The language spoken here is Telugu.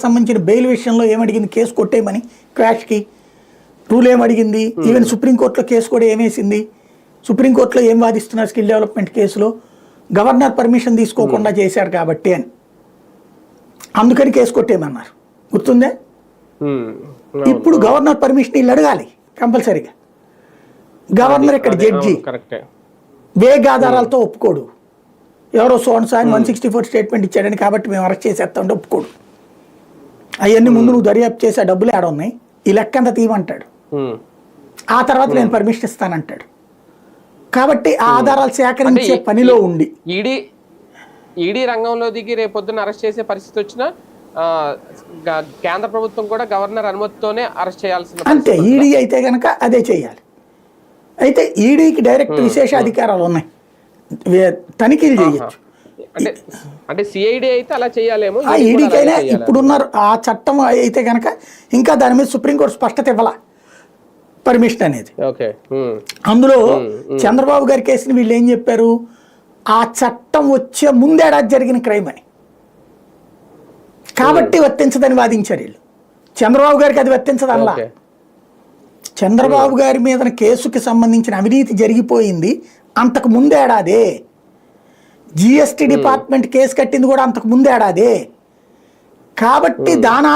సంబంధించిన బెయిల్ విషయంలో ఏమడిగింది? కేసు కొట్టేయమని క్వాష్కి రూల్ ఏమడిగింది? ఈవెన్ సుప్రీంకోర్టులో కేసు కూడా ఏమేసింది? సుప్రీంకోర్టులో ఏం వాదిస్తున్నారు? స్కిల్ డెవలప్మెంట్ కేసులో గవర్నర్ పర్మిషన్ తీసుకోకుండా చేశారు కాబట్టి అని, అందుకని కేసు కొట్టేయమన్నారు. గుర్తుందే? ఇప్పుడు గవర్నర్ పర్మిషన్ వీళ్ళు అడగాలి కంపల్సరీగా. గవర్నర్ ఇక్కడ జడ్జి వేగ్ ఆధారాలతో ఒప్పుకోడు. ఎవరో సోన్స్ ఆయన 164 స్టేట్మెంట్ ఇచ్చాడని కాబట్టి మేము అరెస్ట్ చేసేస్తామంటే ఒప్పుకోడు. అవన్నీ ముందు నువ్వు దర్యాప్తు చేసే డబ్బులు ఏడ ఉన్నాయి, ఈ లెక్క అంతా తీయమంటాడు. ఆ తర్వాత నేను పర్మిషన్ ఇస్తానంటాడు. కాబట్టి ఆ ఆధారాలు సేకరించే పనిలో ఉండి ఈడీ రంగంలో దిగి రేపొద్దున అరెస్ట్ చేసే పరిస్థితి వచ్చినా కేంద్ర ప్రభుత్వం కూడా గవర్నర్ అనుమతితోనే అరెస్ట్ చేయాల్సిన అంతే. ఈడీ అయితే కనుక అదే చేయాలి. అయితే ఈడీకి డైరెక్ట్ విశేష అధికారాలు ఉన్నాయి, తనిఖీలు చేయొచ్చు. అంటే సిఐడి అయితే అలా చేయాలేమో. ఆ ఈడీకైనా ఇప్పుడున్న ఆ చట్టం అయితే కనుక ఇంకా దాని మీద సుప్రీంకోర్టు స్పష్టత ఇవ్వాల పర్మిషన్ అనేది. అందులో చంద్రబాబు గారి కేసుని వీళ్ళు ఏం చెప్పారు? ఆ చట్టం వచ్చే ముందేడాది జరిగిన క్రైమ్ అని, కాబట్టి వర్తించదని వాదించారు వీళ్ళు. చంద్రబాబు గారికి అది వర్తించదల్లా. చంద్రబాబు గారి మీద కేసుకి సంబంధించిన అవినీతి జరిగిపోయింది అంతకు ముందేడాదే. జిఎస్టీ డిపార్ట్మెంట్ కేసు కట్టింది కూడా అంతకు ముందేడాదే. కాబట్టి దాని